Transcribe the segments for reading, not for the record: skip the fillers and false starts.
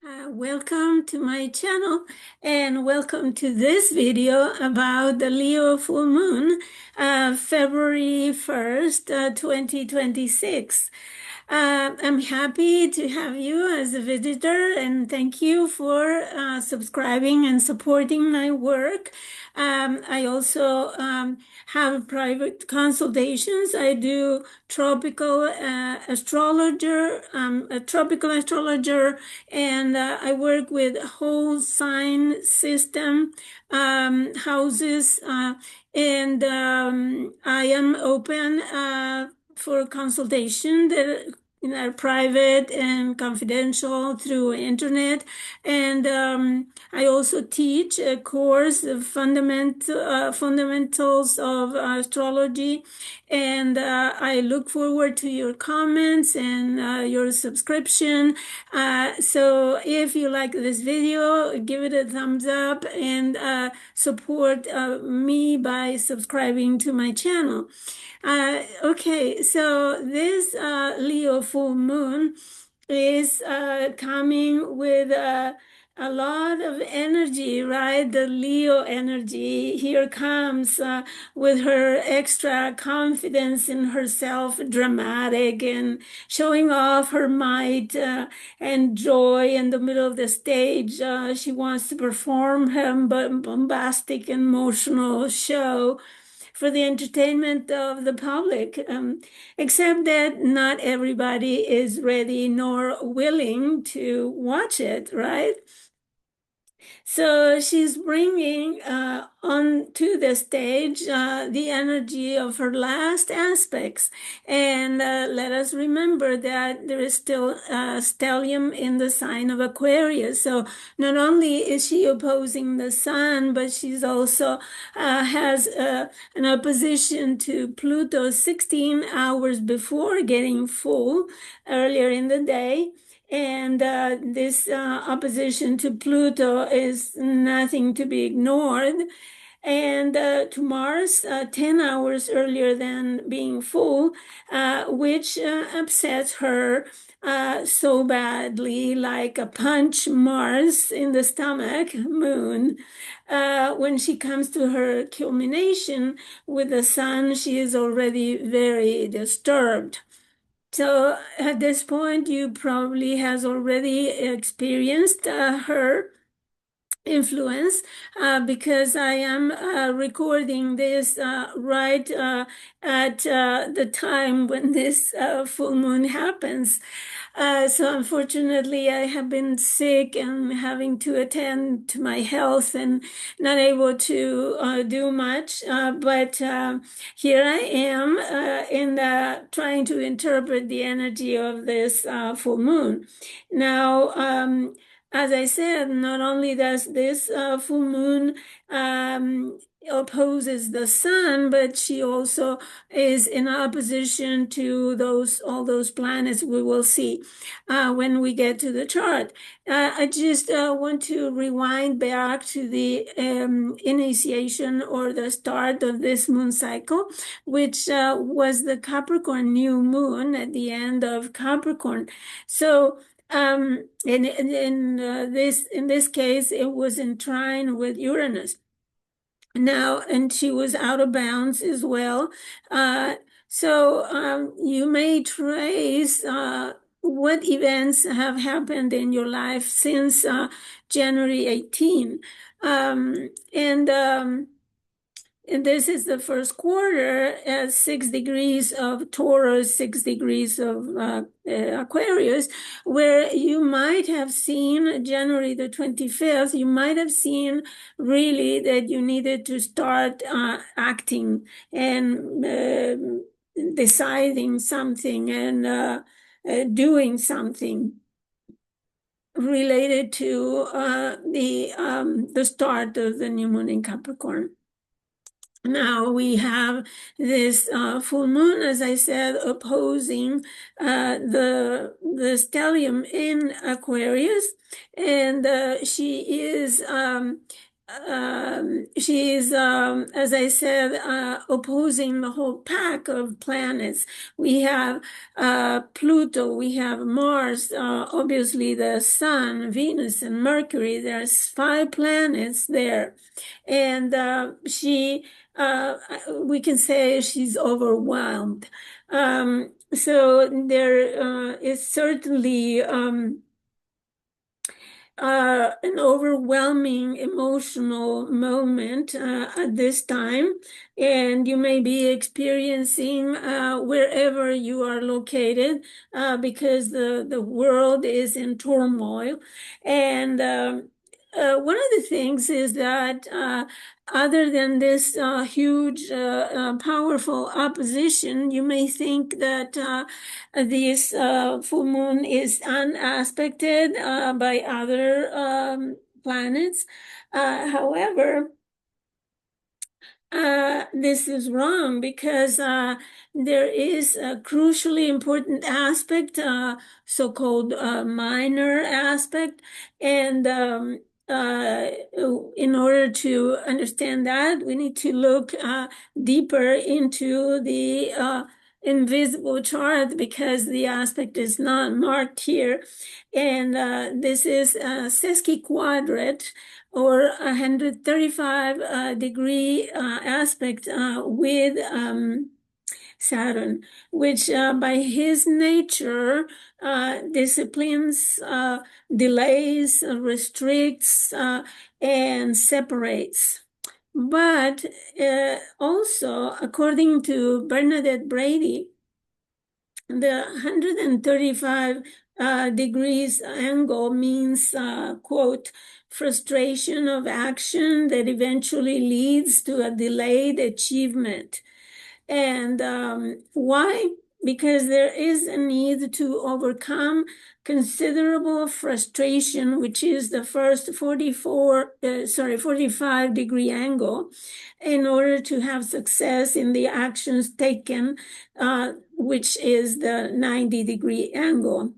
Welcome to my channel and welcome to this video about the Leo full moon, February 1st, 2026. I'm happy to have you as a visitor and thank you for subscribing and supporting my work. I also have private consultations. I do a tropical astrologer, and I work with whole sign system houses, and I am open for consultation that are private and confidential through internet. And I also teach a course of fundamentals of astrology. And I look forward to your comments and your subscription. So if you like this video, give it a thumbs up and support me by subscribing to my channel. Okay, so this Leo full moon is coming with a lot of energy, right? The Leo energy here comes with her extra confidence in herself, dramatic and showing off her might and joy in the middle of the stage. She wants to perform her bombastic, emotional show for the entertainment of the public, except that not everybody is ready nor willing to watch it, right? So she's bringing onto the stage the energy of her last aspects. And let us remember that there is still stellium in the sign of Aquarius. So not only is she opposing the sun, but she's also has an opposition to Pluto 16 hours before getting full earlier in the day. And this opposition to Pluto is nothing to be ignored. And to Mars, 10 hours earlier than being full, which upsets her so badly, like a punch Mars in the stomach moon. When she comes to her culmination with the sun, she is already very disturbed. So at this point, you probably has already experienced her influence because I am recording this right at the time when this full moon happens. So unfortunately, I have been sick and having to attend to my health and not able to do much. But here I am trying to interpret the energy of this full moon. Now, as I said, not only does this full moon opposes the sun, but she also is in opposition to all those planets we will see when we get to the chart. I just want to rewind back to the initiation or the start of this moon cycle, which was the Capricorn new moon at the end of Capricorn. So in this case, it was in trine with Uranus. Now, and she was out of bounds as well. So you may trace what events have happened in your life since January 18. And this is the first quarter at 6 degrees of Taurus, 6 degrees of Aquarius, where you might have seen January the 25th, you might have seen really that you needed to start acting and deciding something and doing something related to the start of the new moon in Capricorn. Now we have this full moon, as I said, opposing the stellium in Aquarius, and she is she's, as I said, opposing the whole pack of planets. We have Pluto, we have Mars, obviously the Sun, Venus, and Mercury. There's 5 planets there. And we can say she's overwhelmed. So there is certainly an overwhelming emotional moment at this time, and you may be experiencing wherever you are located because the world is in turmoil. And one of the things is that other than this huge, powerful opposition, you may think that this full moon is unaspected by other planets. However, this is wrong because there is a crucially important aspect, so-called minor aspect, and uh, in order to understand that, we need to look deeper into the invisible chart because the aspect is not marked here. And this is a sesquiquadrate, or 135 degree aspect with Saturn, which by his nature disciplines, delays, restricts, and separates. But also, according to Bernadette Brady, the 135 degrees angle means, quote, frustration of action that eventually leads to a delayed achievement. And why? Because there is a need to overcome considerable frustration, which is the first 45 degree angle, in order to have success in the actions taken, which is the 90 degree angle.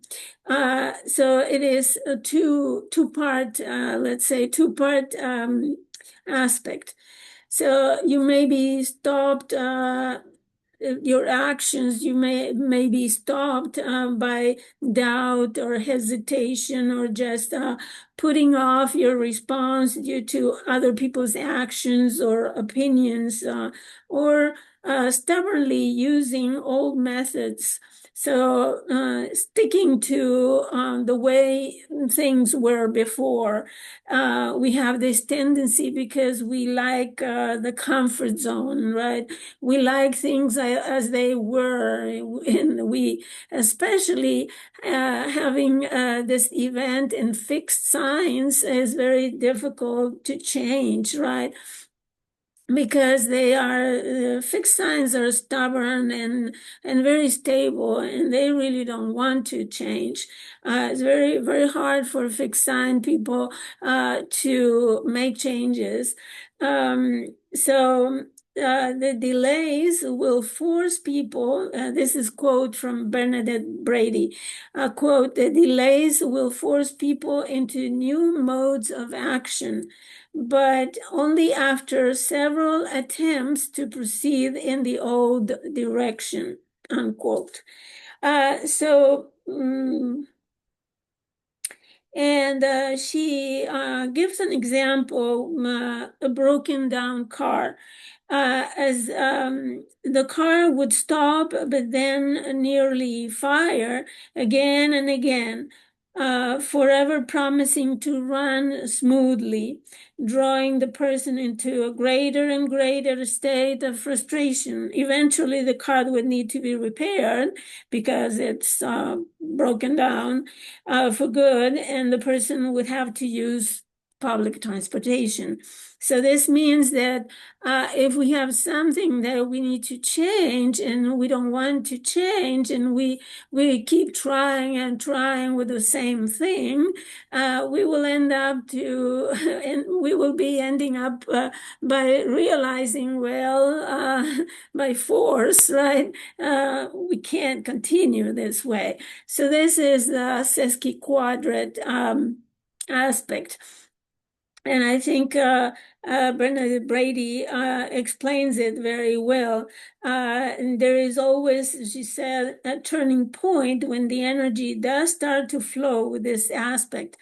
So it is a two-part, let's say, two-part aspect. So you may be stopped, your actions, you may be stopped by doubt or hesitation, or just putting off your response due to other people's actions or opinions, or stubbornly using old methods. So sticking to the way things were before. We have this tendency because we like the comfort zone, right? We like things as they were, and we, especially having this event in fixed signs, is very difficult to change, right? Because they are fixed signs are stubborn and very stable, and they really don't want to change. It's very hard for fixed sign people to make changes. So the delays will force people, this is quote from Bernadette Brady, quote, the delays will force people into new modes of action, but only after several attempts to proceed in the old direction, unquote. And she gives an example, a broken down car. As the car would stop, but then nearly fire again and again, forever promising to run smoothly, drawing the person into a greater and greater state of frustration. Eventually, the car would need to be repaired because it's broken down for good, and the person would have to use public transportation. So this means that if we have something that we need to change and we don't want to change, and we keep trying and trying with the same thing, we will end up to, and we will be ending up by realizing, well, by force, right? We can't continue this way. So this is the sesquiquadrate aspect. And I think Bernadette Brady explains it very well. And there is always, she said, a turning point when the energy does start to flow with this aspect.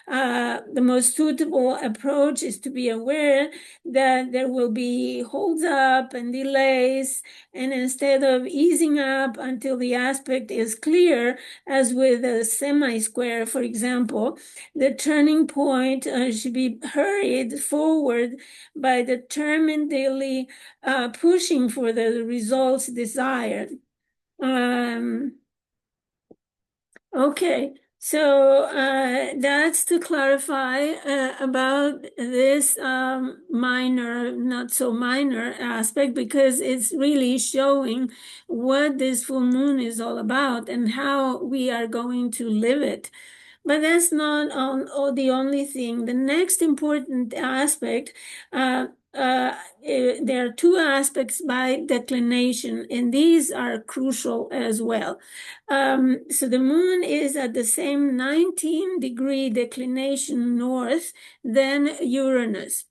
The most suitable approach is to be aware that there will be holds up and delays. And instead of easing up until the aspect is clear, as with a semi-square, for example, the turning point should be hurried forward by determinedly pushing for the results desired. Um, okay, so that's to clarify about this minor, not so minor aspect, because it's really showing what this full moon is all about and how we are going to live it. But that's not the only thing. The next important aspect, there are two aspects by declination, and these are crucial as well. So the moon is at the same 19-degree declination north than Uranus.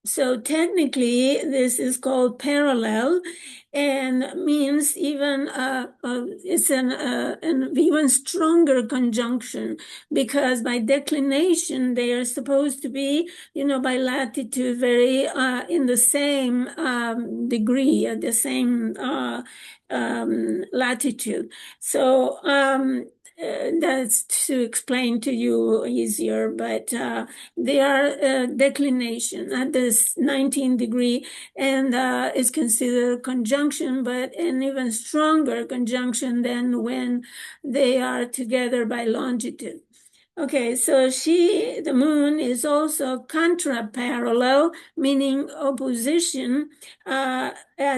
So technically, this is called parallel, and means even it's an even stronger conjunction, because by declination they are supposed to be, by latitude, very in the same degree, at the same latitude. So that's to explain to you easier, but they are declination at this 19-degree, and is considered conjunction, but an even stronger conjunction than when they are together by longitude. Okay, so the moon is also contra-parallel, meaning opposition at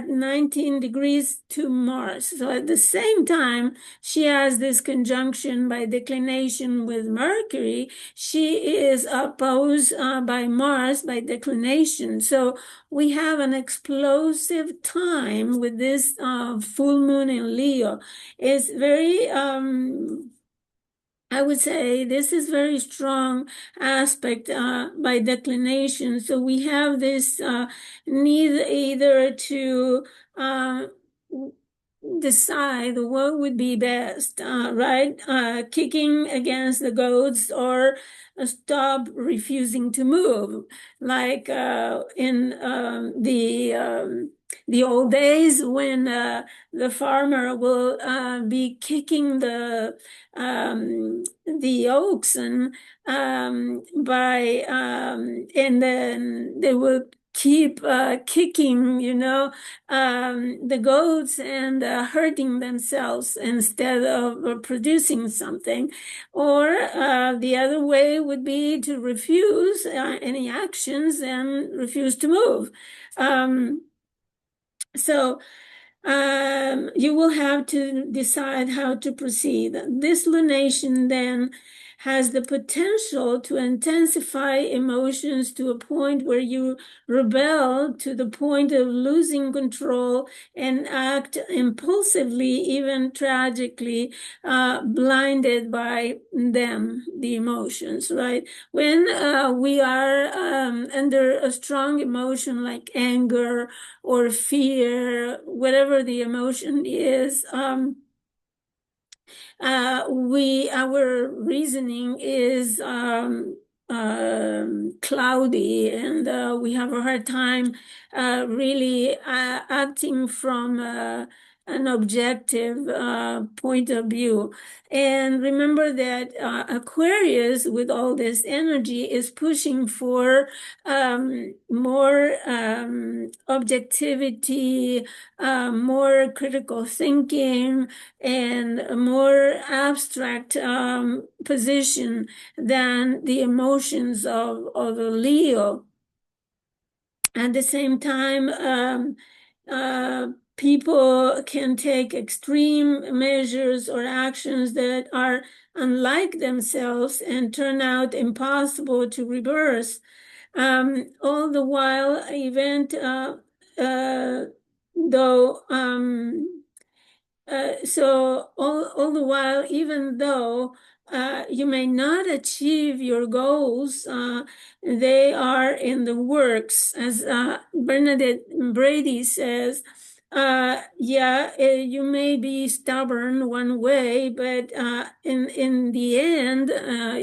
19 degrees to Mars. So at the same time, she has this conjunction by declination with Mercury. She is opposed by Mars by declination. So we have an explosive time with this full moon in Leo. It's very I would say this is very strong aspect by declination. So we have this need either to decide what would be best, right? Kicking against the goats, or stop refusing to move, like in the old days when the farmer will be kicking the oxen and then they will keep kicking, the goats, and hurting themselves instead of producing something. Or the other way would be to refuse any actions and refuse to move. So you will have to decide how to proceed. This lunation then has the potential to intensify emotions to a point where you rebel to the point of losing control and act impulsively, even tragically, blinded by them, the emotions, right? When we are under a strong emotion like anger or fear, whatever the emotion is, our reasoning is cloudy, and we have a hard time really acting from an objective point of view. And remember that Aquarius, with all this energy, is pushing for more objectivity, more critical thinking, and a more abstract position than the emotions of a Leo. At the same time, people can take extreme measures or actions that are unlike themselves and turn out impossible to reverse. All the while, though, so all the while, even though you may not achieve your goals. They are in the works, as Bernadette Brady says. Yeah, you may be stubborn one way, but in the end,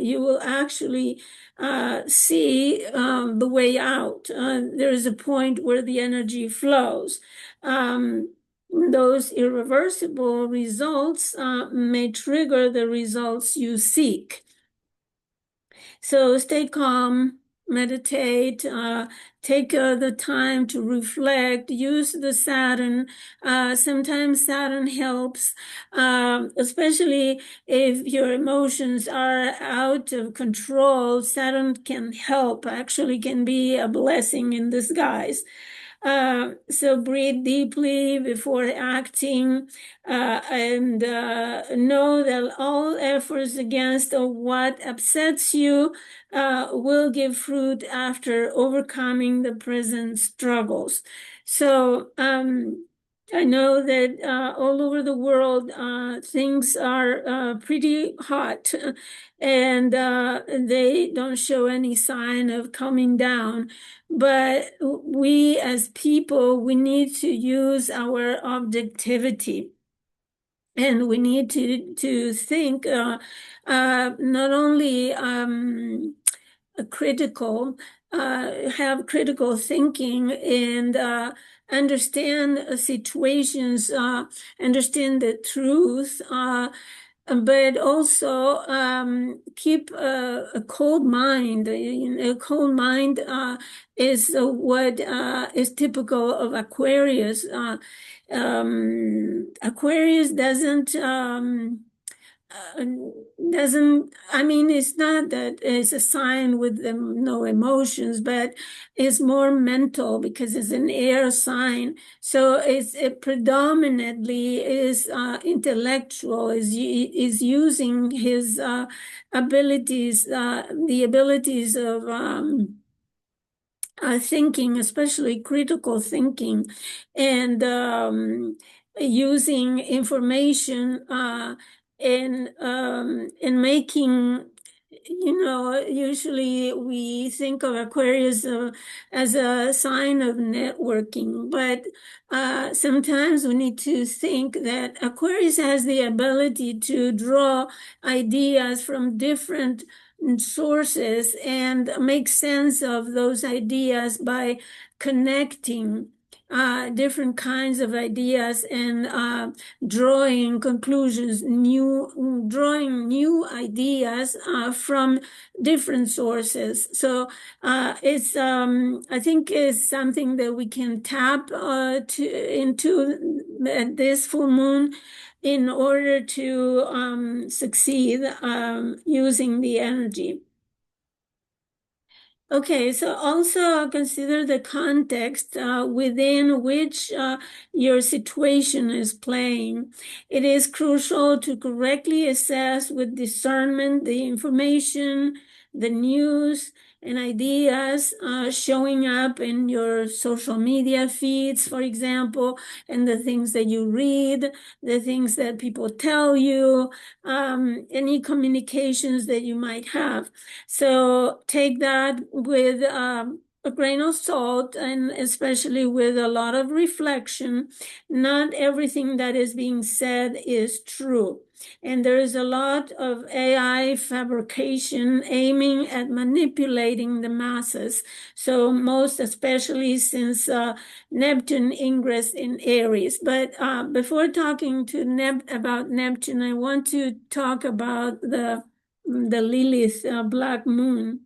you will actually see the way out. There is a point where the energy flows. Those irreversible results may trigger the results you seek. So stay calm, meditate, take the time to reflect, use the Saturn. Sometimes Saturn helps, especially if your emotions are out of control. Saturn can help, actually can be a blessing in disguise. So breathe deeply before acting, and know that all efforts against what upsets you will give fruit after overcoming the present struggles. So I know that all over the world things are pretty hot, and they don't show any sign of coming down. But we as people, we need to use our objectivity, and we need to think not only critical, have critical thinking, and understand situations, understand the truth, but also keep a cold mind. A cold mind is what is typical of Aquarius. Aquarius doesn't, I mean, it's not that it's a sign with no emotions, but it's more mental because it's an air sign. So it predominantly is intellectual, is using his abilities, the abilities of thinking, especially critical thinking, and using information in making, usually we think of Aquarius as a sign of networking, but sometimes we need to think that Aquarius has the ability to draw ideas from different sources and make sense of those ideas by connecting different kinds of ideas and drawing conclusions, drawing new ideas from different sources. So it's I think it's something that we can tap into this full moon in order to succeed using the energy. Okay, so also consider the context within which your situation is playing. It is crucial to correctly assess with discernment the information, the news, and ideas showing up in your social media feeds, for example, and the things that you read, the things that people tell you, any communications that you might have. So take that with a grain of salt, and especially with a lot of reflection. Not everything that is being said is true. And there is a lot of AI fabrication aiming at manipulating the masses. So most especially since Neptune ingress in Aries. But before talking to about Neptune, I want to talk about the Lilith Black Moon.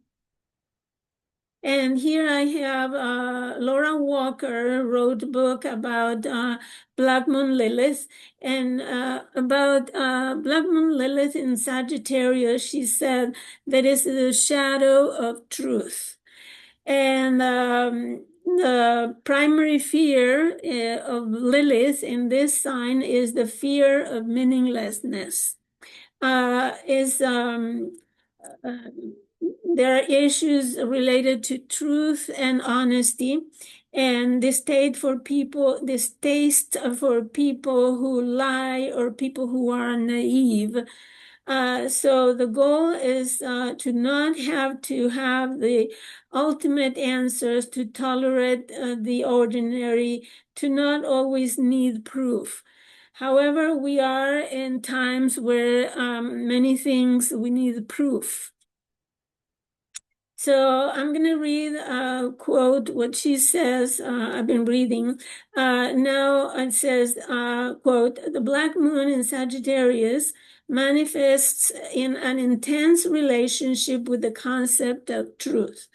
And here I have Laura Walker wrote a book about Black Moon Lilith, and about Black Moon Lilith in Sagittarius. She said that is the shadow of truth. And the primary fear of Lilith in this sign is the fear of meaninglessness. There are issues related to truth and honesty, and distaste for people who lie or people who are naive. So the goal is to not have to have the ultimate answers, to tolerate the ordinary, to not always need proof. However, we are in times where many things we need proof. So I'm going to read a quote, what she says. I've been reading. Now it says, quote, "The black moon in Sagittarius manifests in an intense relationship with the concept of truth.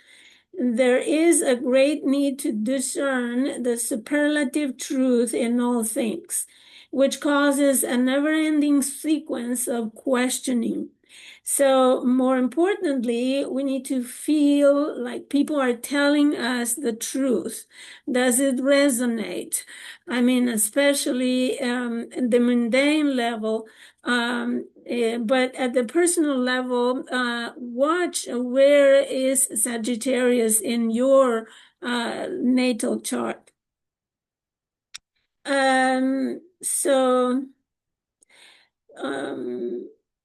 There is a great need to discern the superlative truth in all things, which causes a never-ending sequence of questioning. So more importantly, we need to feel like people are telling us the truth. Does it resonate? I mean, especially the mundane level, but at the personal level, watch where is Sagittarius in your natal chart. So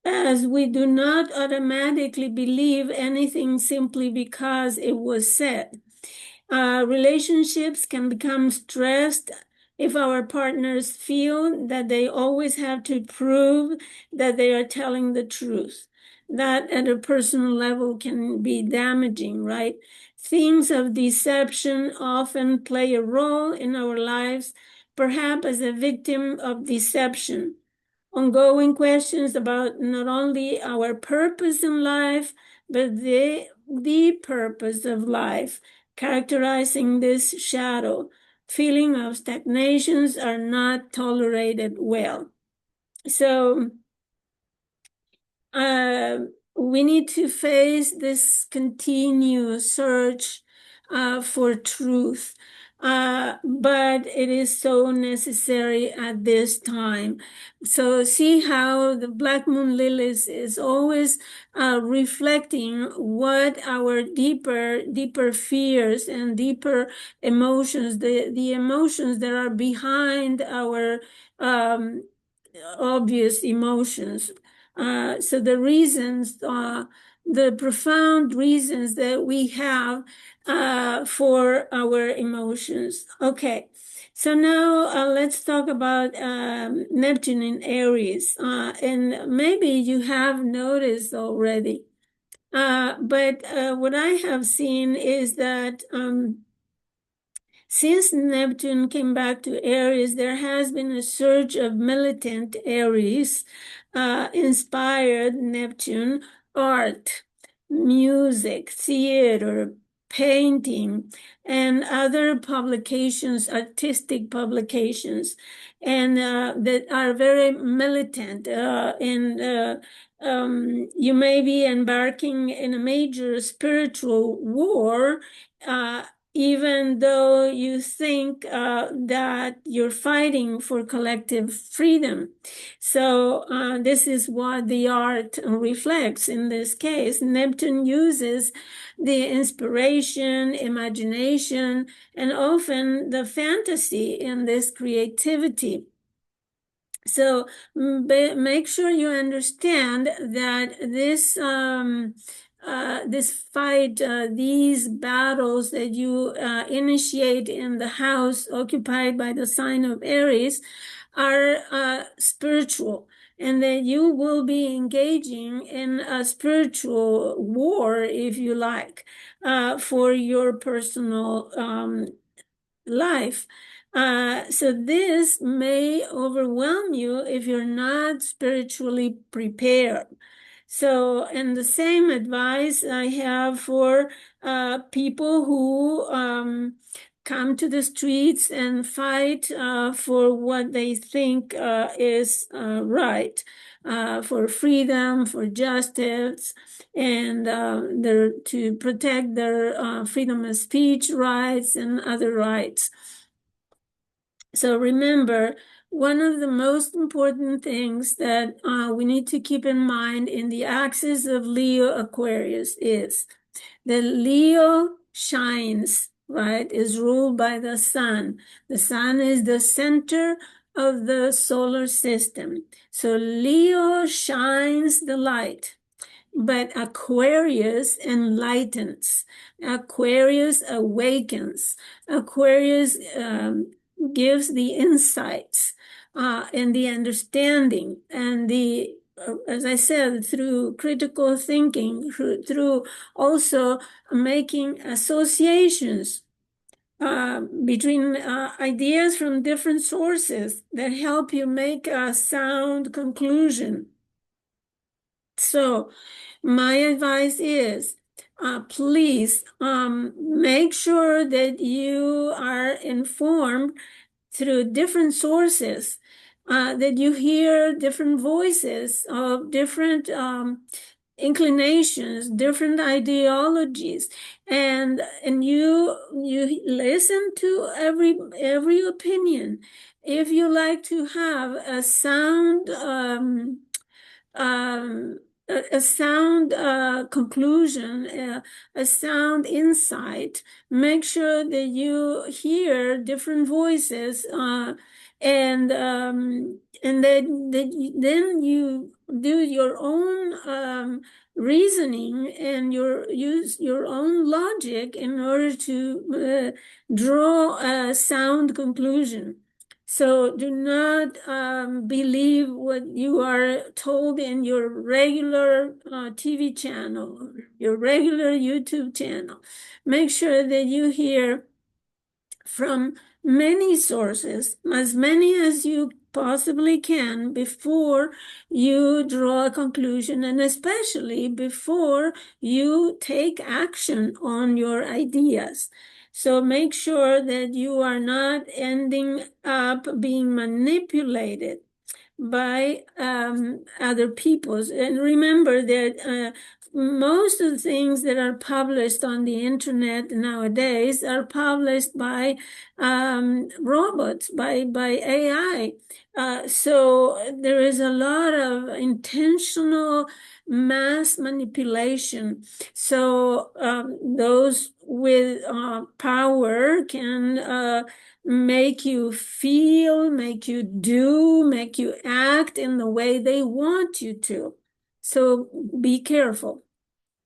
as we do not automatically believe anything simply because it was said. Relationships can become stressed if our partners feel that they always have to prove that they are telling the truth. That at a personal level can be damaging, right? Themes of deception often play a role in our lives, perhaps as a victim of deception. Ongoing questions about not only our purpose in life, but the purpose of life, characterizing this shadow. Feeling of stagnations are not tolerated well. So we need to face this continuous search for truth. But it is so necessary at this time. So see how the black moon lilies is always reflecting what our deeper fears and deeper emotions, the emotions that are behind our obvious emotions. So the reasons, the profound reasons that we have for our emotions. Okay, so now let's talk about Neptune in Aries. And maybe you have noticed already. But what I have seen is that since Neptune came back to Aries, there has been a surge of militant Aries inspired Neptune art, music, theater, painting, and other publications, artistic publications, and that are very militant. You may be embarking in a major spiritual war. Even though you think that you're fighting for collective freedom. So this is what the art reflects in this case. Neptune uses the inspiration, imagination, and often the fantasy in this creativity. So make sure you understand that this fight, these battles that you initiate in the house occupied by the sign of Aries are spiritual, and that you will be engaging in a spiritual war, if you like, for your personal life. So this may overwhelm you if you're not spiritually prepared. So, and the same advice I have for people who come to the streets and fight for what they think is right, for freedom, for justice, and to protect their freedom of speech rights and other rights. So remember, one of the most important things that we need to keep in mind in the axis of Leo Aquarius is that Leo shines, right, is ruled by the sun. The sun is the center of the solar system. So Leo shines the light, but Aquarius enlightens. Aquarius awakens. Aquarius gives the insights and the understanding and the as I said, through critical thinking, through also making associations between ideas from different sources that help you make a sound conclusion. So, my advice is please make sure that you are informed through different sources, that you hear different voices of different inclinations, different ideologies, and you listen to every opinion. If you like to have a sound um, a sound conclusion, a sound insight. Make sure that you hear different voices, and then you do your own reasoning and use your own logic in order to draw a sound conclusion. So do not believe what you are told in your regular TV channel, your regular YouTube channel. Make sure that you hear from many sources, as many as you possibly can, before you draw a conclusion, and especially before you take action on your ideas. So make sure that you are not ending up being manipulated by other people's. And remember that most of the things that are published on the internet nowadays are published by robots, by AI. So there is a lot of intentional mass manipulation. So those with power can make you feel, make you do, make you act in the way they want you to. So be careful.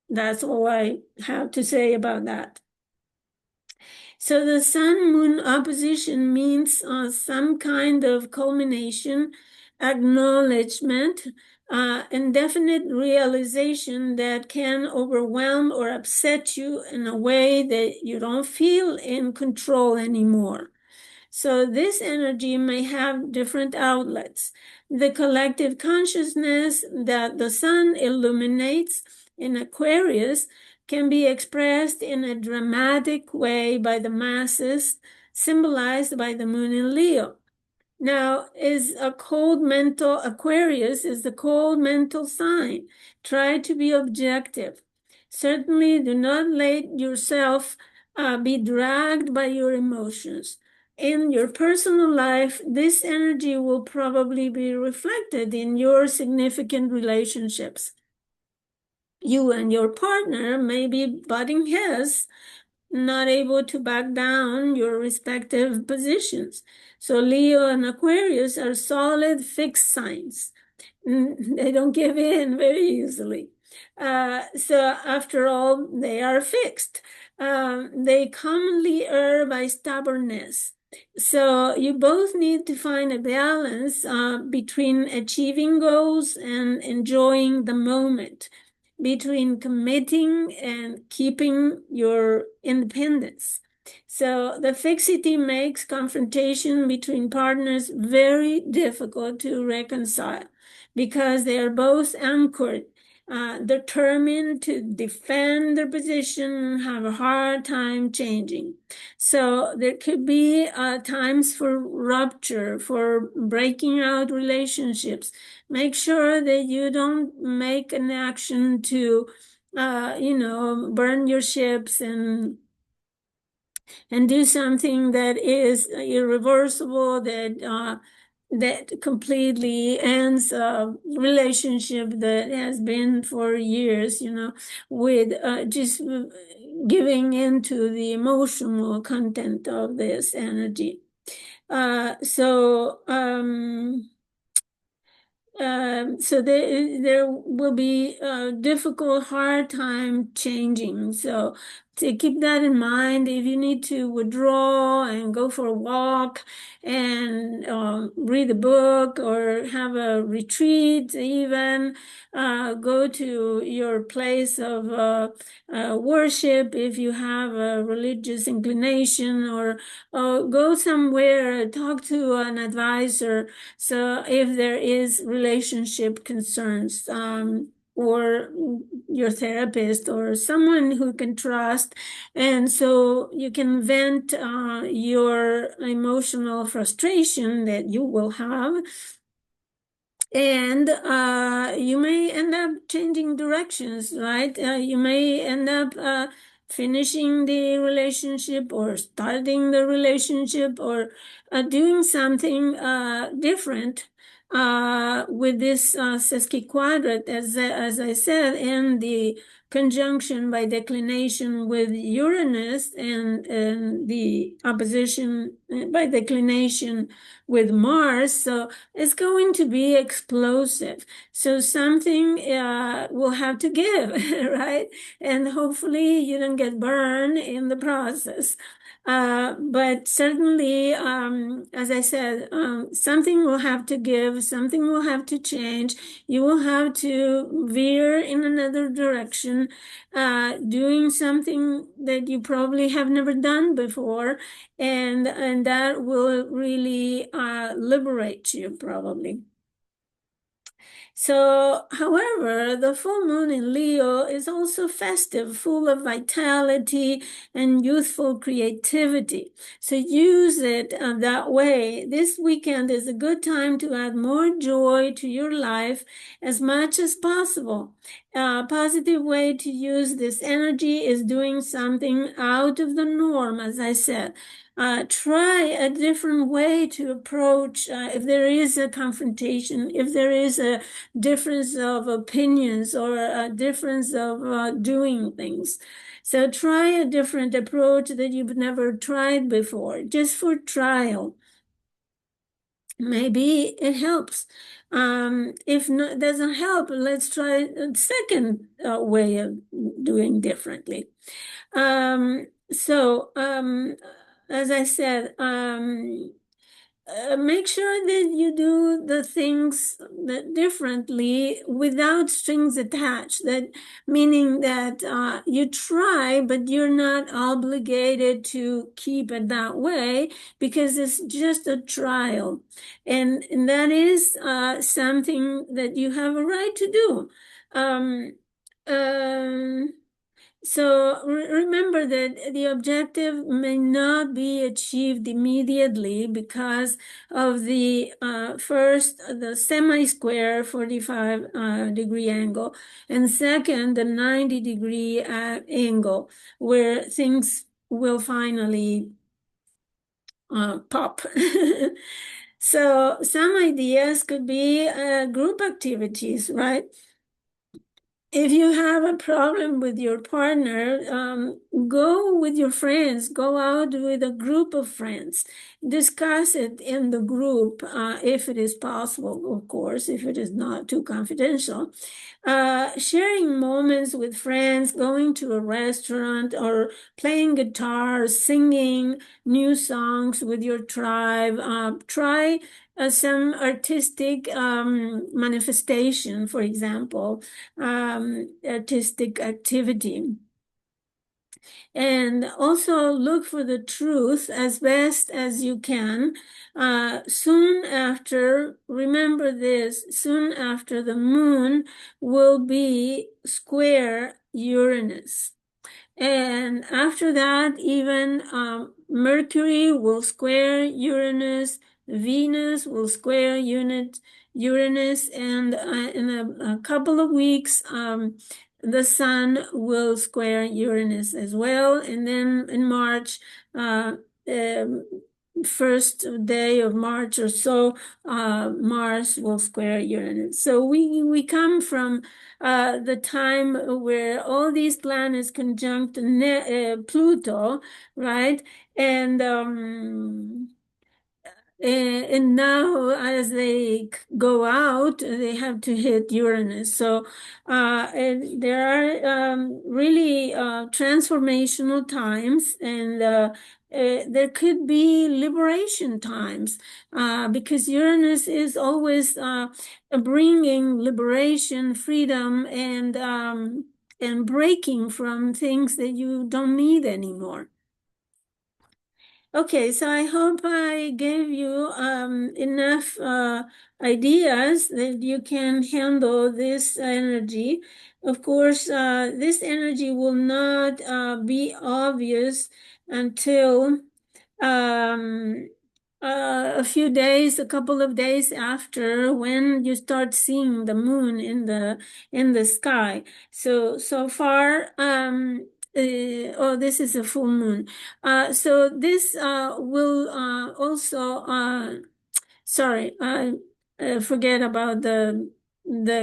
That's all I have to say about that. So the sun-moon opposition means some kind of culmination, acknowledgement, and definite realization that can overwhelm or upset you in a way that you don't feel in control anymore. So this energy may have different outlets. The collective consciousness that the sun illuminates in Aquarius can be expressed in a dramatic way by the masses, symbolized by the moon in Leo. Now, Aquarius is the cold mental sign. Try to be objective. Certainly do not let yourself be dragged by your emotions. In your personal life, this energy will probably be reflected in your significant relationships. You and your partner may be butting heads, not able to back down your respective positions. So Leo and Aquarius are solid, fixed signs. They don't give in very easily. So after all, they are fixed. They commonly err by stubbornness. So you both need to find a balance between achieving goals and enjoying the moment, between committing and keeping your independence. So the fixity makes confrontation between partners very difficult to reconcile because they are both anchored, determined to defend their position and have a hard time changing. So there could be times for rupture, for breaking out relationships. Make sure that you don't make an action to, burn your ships and do something that is irreversible, that completely ends a relationship that has been for years, with just giving into the emotional content of this energy. So there will be a difficult, hard time changing. So to keep that in mind, if you need to withdraw and go for a walk and read a book or have a retreat, even go to your place of worship if you have a religious inclination, or go somewhere, talk to an advisor. So if there is relationship concerns, or your therapist or someone who can trust, and so you can vent your emotional frustration that you will have, and you may end up changing directions, right? You may end up finishing the relationship or starting the relationship, or doing something different with this sesquiquadrat, as I said, and the conjunction by declination with Uranus, and the opposition by declination with Mars. So it's going to be explosive. So something will have to give, right? And hopefully you don't get burned in the process. But certainly, as I said, something will have to give, something will have to change. You will have to veer in another direction, doing something that you probably have never done before, and that will really liberate you, probably. So, however, the full moon in Leo is also festive, full of vitality and youthful creativity. So use it that way. This weekend is a good time to add more joy to your life as much as possible. A positive way to use this energy is doing something out of the norm, as I said. Try a different way to approach if there is a confrontation, if there is a difference of opinions or a difference of doing things. So try a different approach that you've never tried before, just for trial. Maybe it helps. If it doesn't help, let's try a second way of doing differently. So, as I said, make sure that you do the things differently without strings attached. That meaning that you try, but you're not obligated to keep it that way, because it's just a trial, and that is something that you have a right to do. Um, um, so remember that the objective may not be achieved immediately because of the first, the semi-square 45 degree angle, and second, the 90-degree angle, where things will finally pop. So some ideas could be group activities, right? If you have a problem with your partner, go with your friends, go out with a group of friends, discuss it in the group, if it is possible, of course, if it is not too confidential. Sharing moments with friends, going to a restaurant, or playing guitar, singing new songs with your tribe. Try some artistic manifestation, for example, artistic activity. And also look for the truth as best as you can. Soon after, remember this, soon after the moon will be square Uranus. And after that, even Mercury will square Uranus, Venus will square Uranus, and in a couple of weeks, the Sun will square Uranus as well. And then in March, first day of March or so, Mars will square Uranus. So we come from the time where all these planets conjunct Pluto, right? And and now as they go out, they have to hit Uranus. So and there are really transformational times, and there could be liberation times because Uranus is always bringing liberation, freedom, and breaking from things that you don't need anymore. Okay, so I hope I gave you enough ideas that you can handle this energy. Of course, this energy will not be obvious until um, a few days, a couple of days after when you start seeing the moon in the sky. So far, oh, this is a full moon. So this will also sorry, I forget about the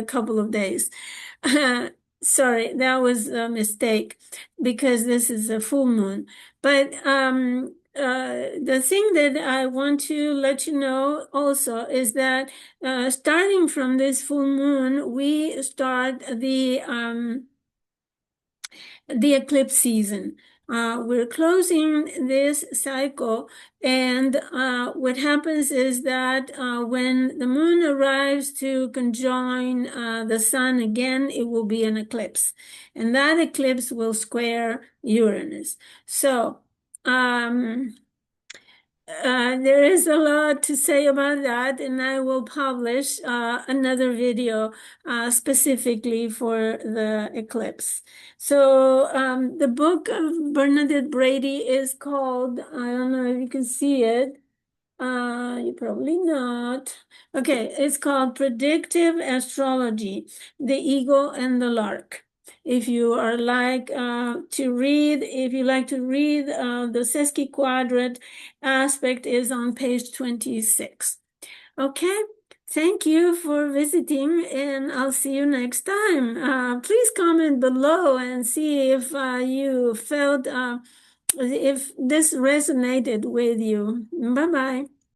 couple of days. Sorry, that was a mistake because this is a full moon. But the thing that I want to let you know also is that starting from this full moon, we start the eclipse season. We're closing this cycle, and what happens is that when the moon arrives to conjoin the sun again, it will be an eclipse, and that eclipse will square Uranus. So, there is a lot to say about that, and I will publish another video specifically for the eclipse. So the book of Bernadette Brady is called, I don't know if you can see it. You probably not. Okay, it's called Predictive Astrology, The Eagle and the Lark. If you are like to read, if you like to read, the Sesquiquadrate aspect is on page 26. Okay, thank you for visiting, and I'll see you next time. Please comment below and see if you felt if this resonated with you. Bye-bye.